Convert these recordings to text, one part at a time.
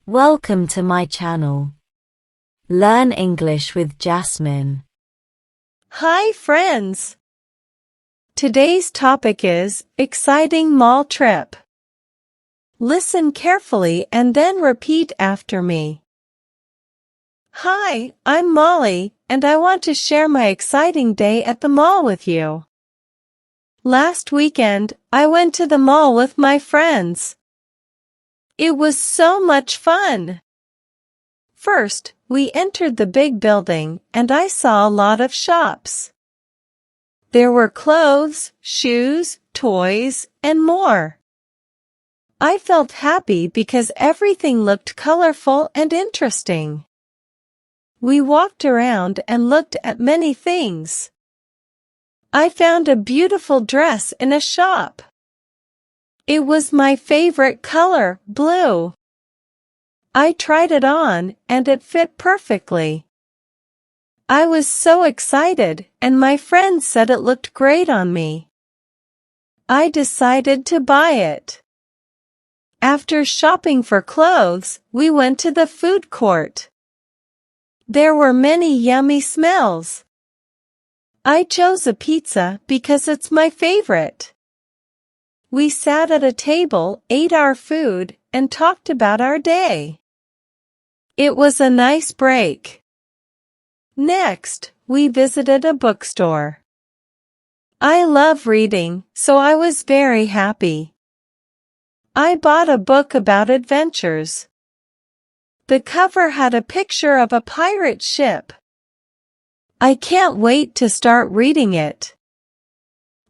Welcome to my channel. Learn English with Jasmine. Hi friends! Today's topic is exciting mall trip. Listen carefully and then repeat after me. Hi, I'm Molly, and I want to share my exciting day at the mall with you. Last weekend, I went to the mall with my friends. It was so much fun. First, we entered the big building, and I saw a lot of shops. There were clothes, shoes, toys, and more. I felt happy because everything looked colorful and interesting. We walked around and looked at many things. I found a beautiful dress in a shop. It was my favorite color, blue. I tried it on, and it fit perfectly. I was so excited, and my friends said it looked great on me. I decided to buy it. After shopping for clothes, we went to the food court. There were many yummy smells. I chose a pizza because it's my favorite. We sat at a table, ate our food, and talked about our day. It was a nice break. Next, we visited a bookstore. I love reading, so I was very happy. I bought a book about adventures. The cover had a picture of a pirate ship. I can't wait to start reading it.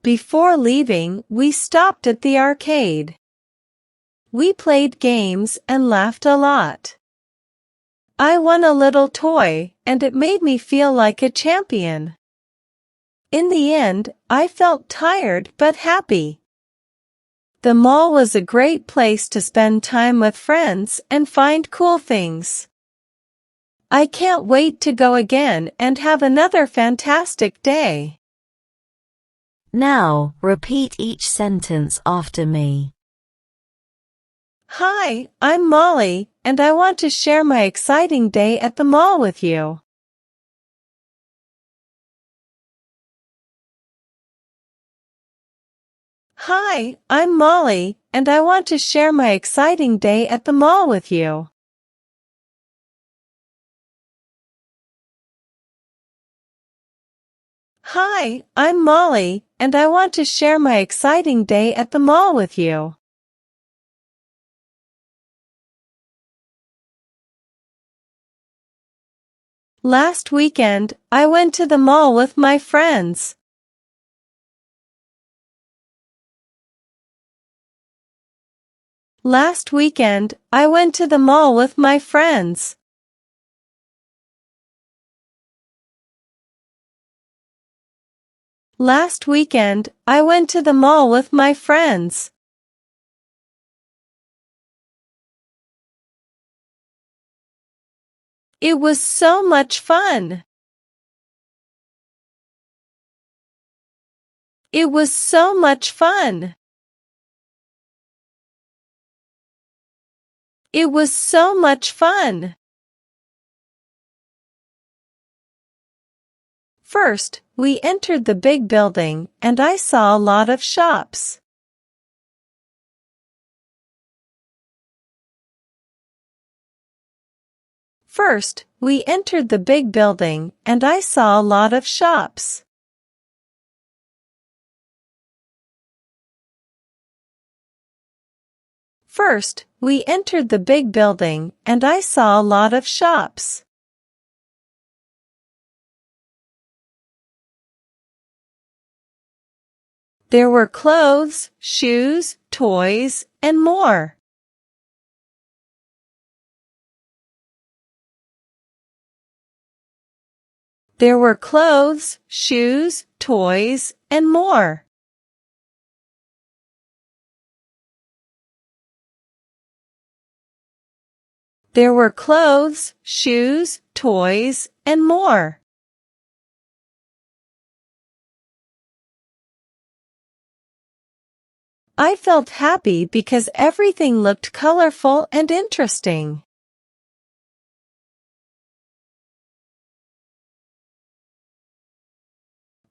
Before leaving, we stopped at the arcade. We played games and laughed a lot. I won a little toy, and it made me feel like a champion. In the end, I felt tired but happy. The mall was a great place to spend time with friends and find cool things. I can't wait to go again and have another fantastic day. Now, repeat each sentence after me. Hi, I'm Molly, and I want to share my exciting day at the mall with you. Hi, I'm Molly, and I want to share my exciting day at the mall with you. Hi, I'm Molly, and I want to share my exciting day at the mall with you. Last weekend, I went to the mall with my friends. Last weekend, I went to the mall with my friends. Last weekend, I went to the mall with my friends. It was so much fun. It was so much fun. It was so much fun. First, we entered the big building, and I saw a lot of shops. First, we entered the big building, and I saw a lot of shops. First, we entered the big building, and I saw a lot of shops. There were clothes, shoes, toys, and more. There were clothes, shoes, toys, and more. There were clothes, shoes, toys, and more. I felt happy because everything looked colorful and interesting.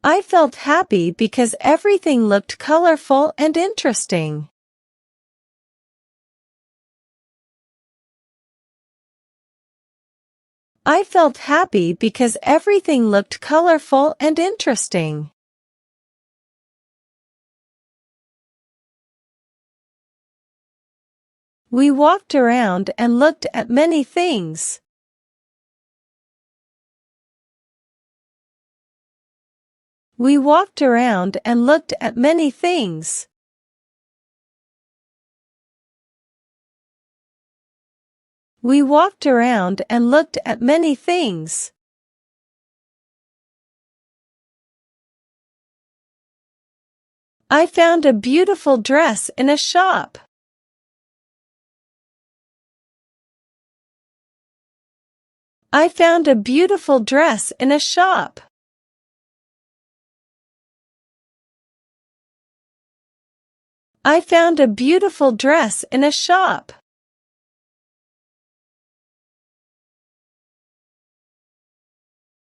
I felt happy because everything looked colorful and interesting. I felt happy because everything looked colorful and interesting. We walked around and looked at many things. We walked around and looked at many things. We walked around and looked at many things. I found a beautiful dress in a shop. I found a beautiful dress in a shop. I found a beautiful dress in a shop.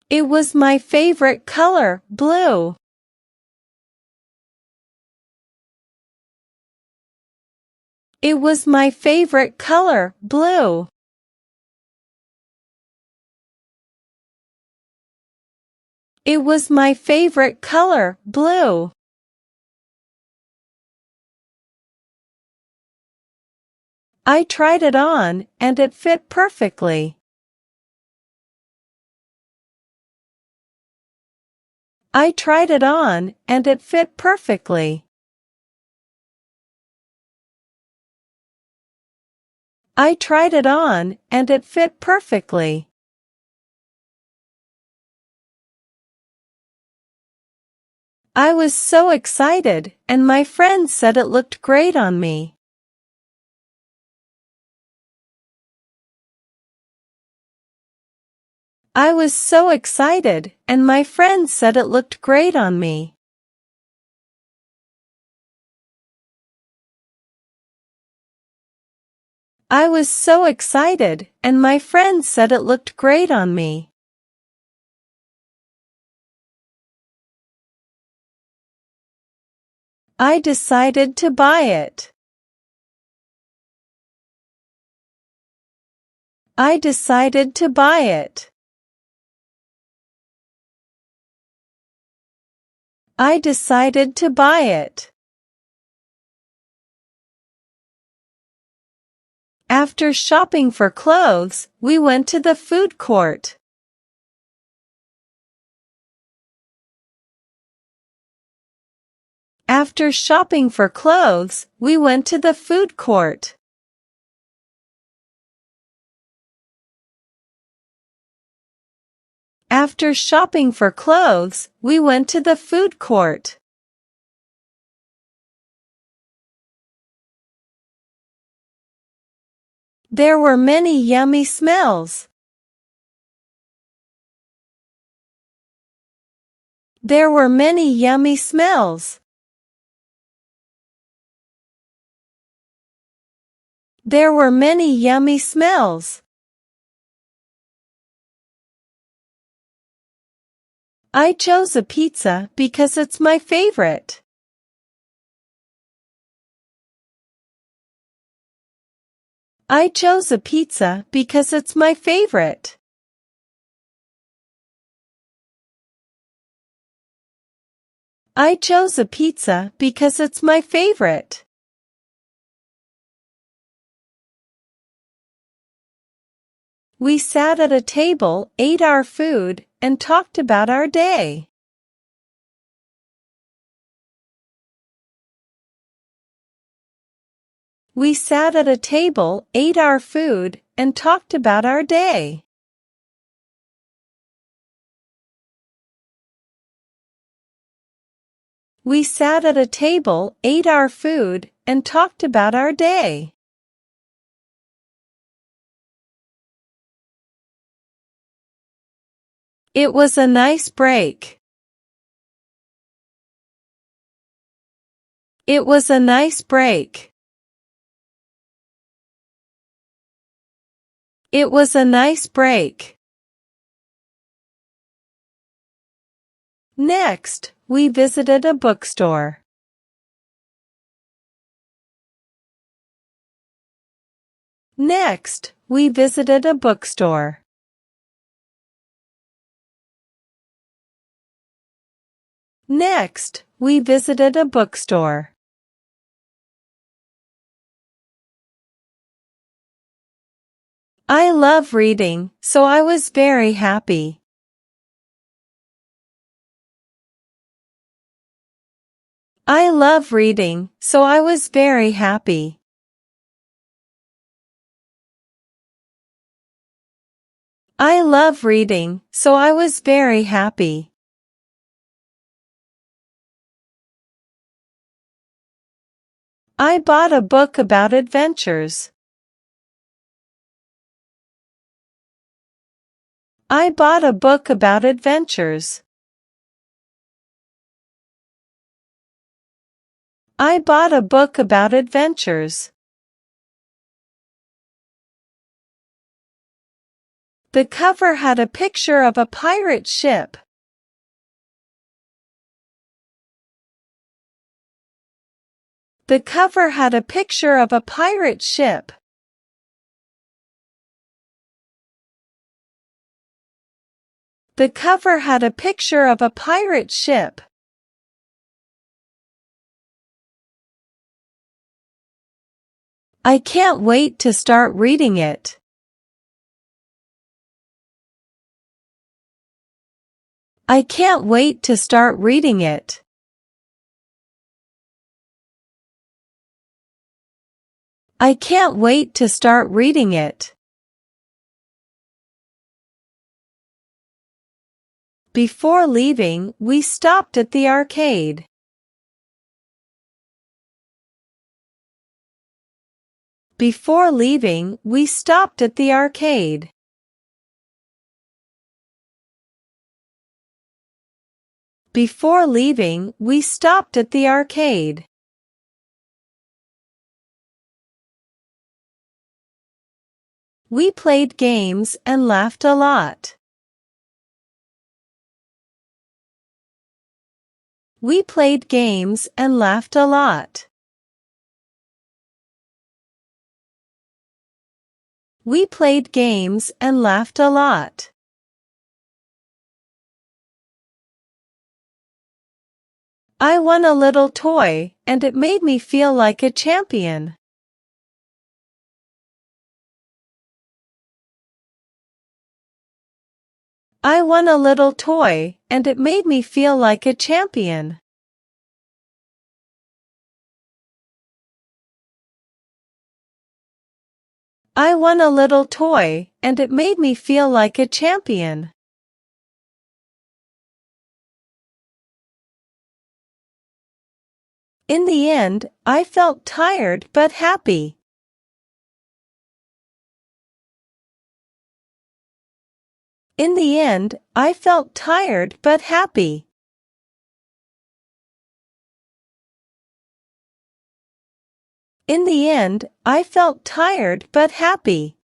It was my favorite color, blue. It was my favorite color, blue. It was my favorite color, blue. I tried it on, and it fit perfectly. I tried it on, and it fit perfectly. I tried it on, and it fit perfectly. I was so excited, and my friends said it looked great on me. I was so excited, and my friends said it looked great on me. I was so excited, and my friends said it looked great on me. I decided to buy it. I decided to buy it. I decided to buy it. After shopping for clothes, we went to the food court. After shopping for clothes, we went to the food court. After shopping for clothes, we went to the food court. There were many yummy smells. There were many yummy smells. There were many yummy smells. I chose a pizza because it's my favorite. I chose a pizza because it's my favorite. I chose a pizza because it's my favorite. We sat at a table, ate our food, and talked about our day. We sat at a table, ate our food, and talked about our day. We sat at a table, ate our food, and talked about our day. It was a nice break. It was a nice break. It was a nice break. Next, we visited a bookstore. Next, we visited a bookstore. Next, we visited a bookstore. I love reading, so I was very happy. I love reading, so I was very happy. I love reading, so I was very happy. I bought a book about adventures. I bought a book about adventures. I bought a book about adventures. The cover had a picture of a pirate ship. The cover had a picture of a pirate ship. The cover had a picture of a pirate ship. I can't wait to start reading it. I can't wait to start reading it. I can't wait to start reading it. Before leaving, we stopped at the arcade. Before leaving, we stopped at the arcade. Before leaving, we stopped at the arcade. We played games and laughed a lot. We played games and laughed a lot. We played games and laughed a lot. I won a little toy, and it made me feel like a champion. I won a little toy, and it made me feel like a champion. I won a little toy, and it made me feel like a champion. In the end, I felt tired but happy. In the end, I felt tired but happy. In the end, I felt tired but happy.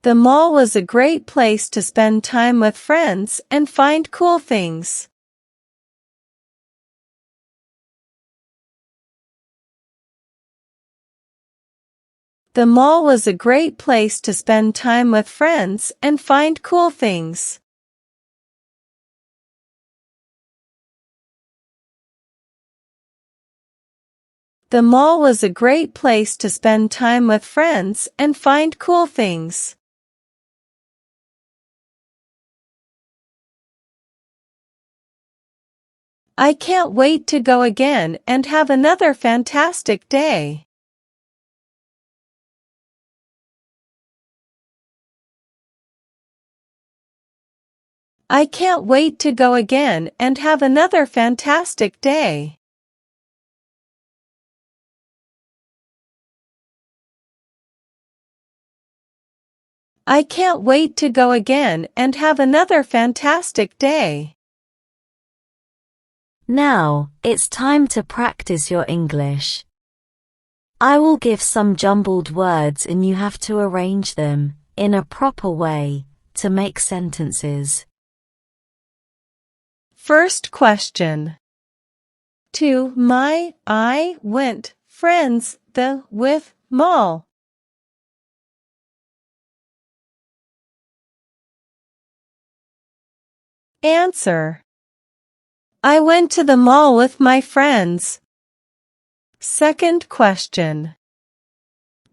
The mall was a great place to spend time with friends and find cool things. The mall was a great place to spend time with friends and find cool things. The mall was a great place to spend time with friends and find cool things. I can't wait to go again and have another fantastic day. I can't wait to go again and have another fantastic day. I can't wait to go again and have another fantastic day. Now, it's time to practice your English. I will give some jumbled words and you have to arrange them, in a proper way to make sentences. First question. To my I went friends the with mall. Answer. I went to the mall with my friends. Second question.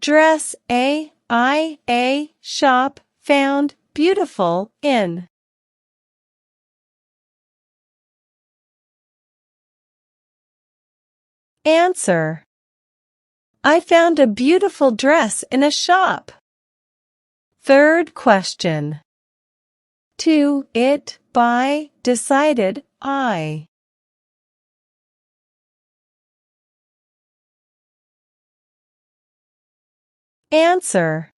Dress a shop found beautiful in. Answer. I found a beautiful dress in a shop. Third question. To it by decided I. Answer.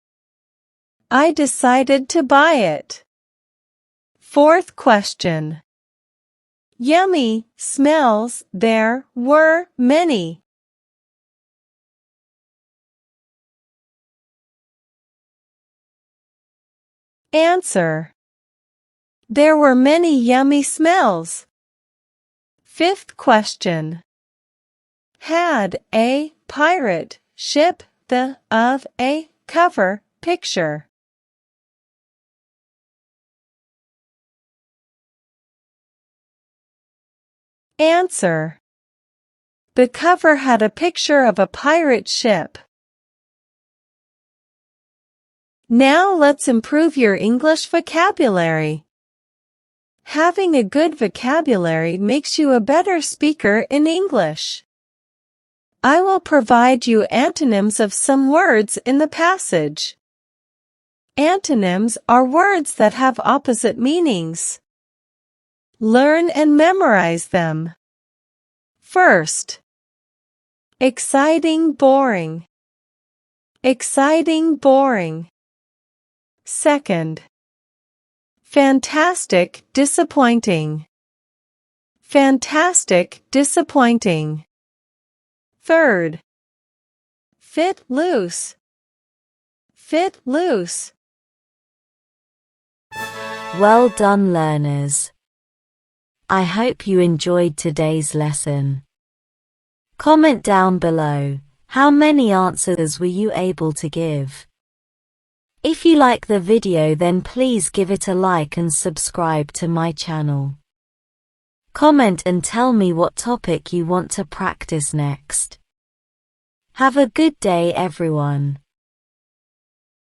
I decided to buy it. Fourth question. Yummy smells there were many. Answer. There were many yummy smells. Fifth question. Had a pirate ship the of a cover picture. Answer. The cover had a picture of a pirate ship. Now let's improve your English vocabulary. Having a good vocabulary makes you a better speaker in English. I will provide you antonyms of some words in the passage. Antonyms are words that have opposite meanings. Learn and memorize them. First. Exciting, boring. Exciting, boring. Second. Fantastic, disappointing. Fantastic, disappointing. Third. Fit loose. Fit loose. Well done, learners. I hope you enjoyed today's lesson. Comment down below, how many answers were you able to give? If you like the video, then please give it a like and subscribe to my channel. Comment and tell me what topic you want to practice next. Have a good day, everyone.